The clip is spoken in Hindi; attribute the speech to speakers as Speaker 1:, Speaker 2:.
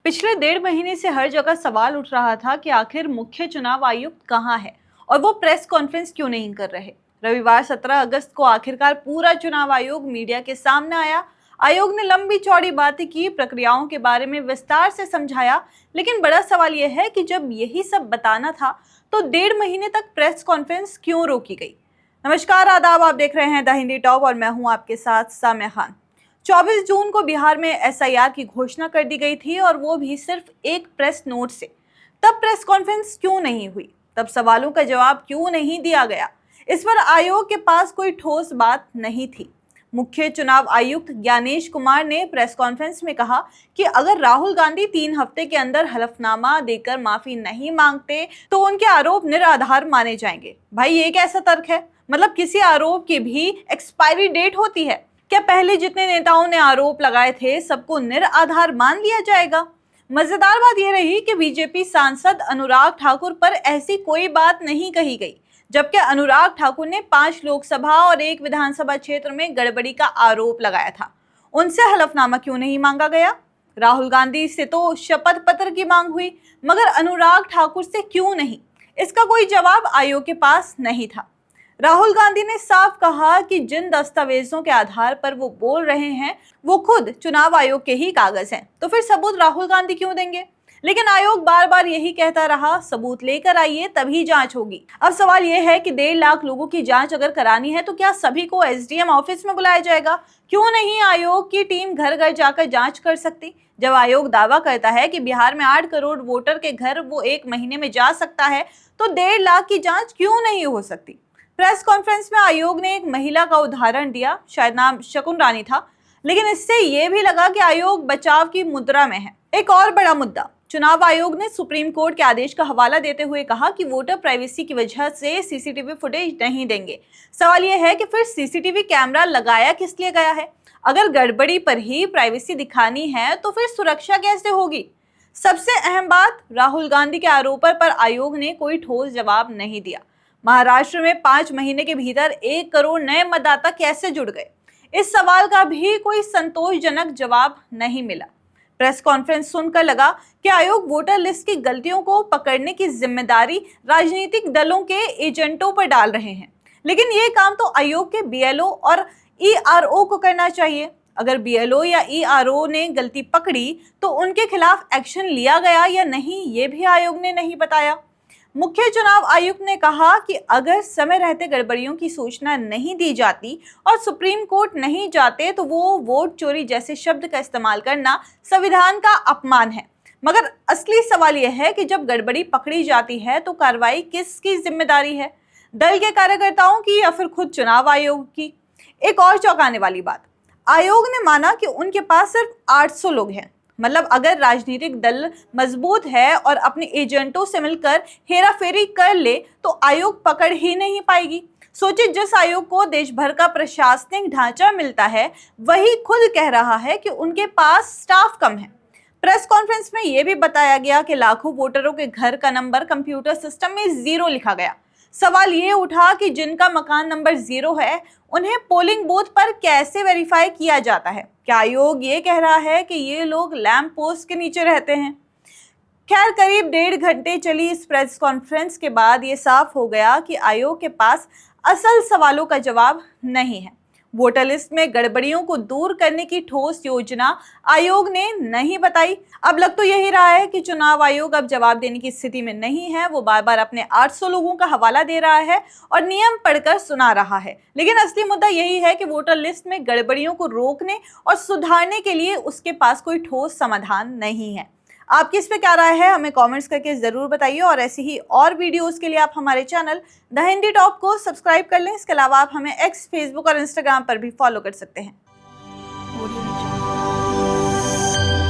Speaker 1: पिछले 1.5 महीने से हर जगह सवाल उठ रहा था कि आखिर मुख्य चुनाव आयुक्त कहाँ है और वो प्रेस कॉन्फ्रेंस क्यों नहीं कर रहे। रविवार 17 अगस्त को आखिरकार पूरा चुनाव आयोग मीडिया के सामने आया। आयोग ने लंबी चौड़ी बातें की, प्रक्रियाओं के बारे में विस्तार से समझाया, लेकिन बड़ा सवाल यह है कि जब यही सब बताना था तो 1.5 महीने तक प्रेस कॉन्फ्रेंस क्यों रोकी गई। नमस्कार, आदाब, आप देख रहे हैं द हिंदी टॉप और मैं हूं आपके साथ सामिया खान। 24 जून को बिहार में एसआईआर की घोषणा कर दी गई थी और वो भी सिर्फ एक प्रेस नोट से। तब प्रेस कॉन्फ्रेंस क्यों नहीं हुई? तब सवालों का जवाब क्यों नहीं दिया गया? इस पर आयोग के पास कोई ठोस बात नहीं थी। मुख्य चुनाव आयुक्त ज्ञानेश कुमार ने प्रेस कॉन्फ्रेंस में कहा कि अगर राहुल गांधी 3 हफ्ते के अंदर हलफनामा देकर माफी नहीं मांगते तो उनके आरोप निराधार माने जाएंगे। भाई, ये कैसा तर्क है? मतलब किसी आरोप की भी एक्सपायरी डेट होती है क्या? पहले जितने नेताओं ने आरोप लगाए थे सबको निराधार मान लिया जाएगा? मजेदार बात यह रही कि बीजेपी सांसद अनुराग ठाकुर पर ऐसी कोई बात नहीं कही गई, जबकि अनुराग ठाकुर ने 5 लोकसभा और 1 विधानसभा क्षेत्र में गड़बड़ी का आरोप लगाया था। उनसे हलफनामा क्यों नहीं मांगा गया? राहुल गांधी से तो शपथ पत्र की मांग हुई, मगर अनुराग ठाकुर से क्यों नहीं? इसका कोई जवाब आयोग के पास नहीं था। राहुल गांधी ने साफ कहा कि जिन दस्तावेजों के आधार पर वो बोल रहे हैं वो खुद चुनाव आयोग के ही कागज हैं, तो फिर सबूत राहुल गांधी क्यों देंगे? लेकिन आयोग बार बार यही कहता रहा, सबूत लेकर आइए तभी जांच होगी। अब सवाल यह है कि 1.5 लाख लोगों की जांच अगर करानी है तो क्या सभी को एसडीएम ऑफिस में बुलाया जाएगा? क्यों नहीं आयोग की टीम घर घर जाकर जांच कर सकती? जब आयोग दावा करता है कि बिहार में 8 करोड़ वोटर के घर वो 1 महीने में जा सकता है, तो 1.5 लाख की जांच क्यों नहीं हो सकती? प्रेस कॉन्फ्रेंस में आयोग ने एक महिला का उदाहरण दिया, शायद नाम शकुन रानी था, लेकिन इससे यह भी लगा कि आयोग बचाव की मुद्रा में है। एक और बड़ा मुद्दा, चुनाव आयोग ने सुप्रीम कोर्ट के आदेश का हवाला देते हुए कहा कि वोटर प्राइवेसी की वजह से सीसीटीवी फुटेज नहीं देंगे। सवाल यह है कि फिर सीसीटीवी कैमरा लगाया किस लिए गया है? अगर गड़बड़ी पर ही प्राइवेसी दिखानी है तो फिर सुरक्षा कैसे होगी? सबसे अहम बात, राहुल गांधी के आरोपों पर आयोग ने कोई ठोस जवाब नहीं दिया। महाराष्ट्र में 5 महीने के भीतर 1 करोड़ नए मतदाता कैसे जुड़ गए? इस सवाल का भी कोई संतोषजनक जवाब नहीं मिला। प्रेस कॉन्फ्रेंस सुनकर लगा कि आयोग वोटर लिस्ट की गलतियों को पकड़ने की जिम्मेदारी राजनीतिक दलों के एजेंटों पर डाल रहे हैं, लेकिन ये काम तो आयोग के बीएलओ और ईआरओ को करना चाहिए। अगर बीएलओ या ईआरओ ने गलती पकड़ी तो उनके खिलाफ एक्शन लिया गया या नहीं, ये भी आयोग ने नहीं बताया। मुख्य चुनाव आयुक्त ने कहा कि अगर समय रहते गड़बड़ियों की सूचना नहीं दी जाती और सुप्रीम कोर्ट नहीं जाते तो वो वोट चोरी जैसे शब्द का इस्तेमाल करना संविधान का अपमान है। मगर असली सवाल यह है कि जब गड़बड़ी पकड़ी जाती है तो कार्रवाई किसकी जिम्मेदारी है? दल के कार्यकर्ताओं की या फिर खुद चुनाव आयोग की? एक और चौंकाने वाली बात, आयोग ने माना कि उनके पास सिर्फ 800 लोग हैं। मतलब अगर राजनीतिक दल मजबूत है और अपने एजेंटों से मिलकर हेराफेरी कर ले तो आयोग पकड़ ही नहीं पाएगी। सोचिए, जिस आयोग को देश भर का प्रशासनिक ढांचा मिलता है वही खुद कह रहा है कि उनके पास स्टाफ कम है। प्रेस कॉन्फ्रेंस में यह भी बताया गया कि लाखों वोटरों के घर का नंबर कंप्यूटर सिस्टम में 0 लिखा गया। सवाल ये उठा कि जिनका मकान नंबर 0 है उन्हें पोलिंग बूथ पर कैसे वेरीफाई किया जाता है? क्या आयोग ये कह रहा है कि ये लोग लैंप पोस्ट के नीचे रहते हैं? खैर, करीब 1.5 घंटे चली इस प्रेस कॉन्फ्रेंस के बाद ये साफ हो गया कि आयोग के पास असल सवालों का जवाब नहीं है। वोटर लिस्ट में गड़बड़ियों को दूर करने की ठोस योजना आयोग ने नहीं बताई। अब लग तो यही रहा है कि चुनाव आयोग अब जवाब देने की स्थिति में नहीं है। वो बार बार अपने 800 लोगों का हवाला दे रहा है और नियम पढ़कर सुना रहा है, लेकिन असली मुद्दा यही है कि वोटर लिस्ट में गड़बड़ियों को रोकने और सुधारने के लिए उसके पास कोई ठोस समाधान नहीं है। आपकी इस पे क्या राय है? हमें कमेंट्स करके जरूर बताइए और ऐसी ही और वीडियोस के लिए आप हमारे चैनल द हिंदी टॉप को सब्सक्राइब कर लें। इसके अलावा आप हमें एक्स, फेसबुक और इंस्टाग्राम पर भी फॉलो कर सकते हैं।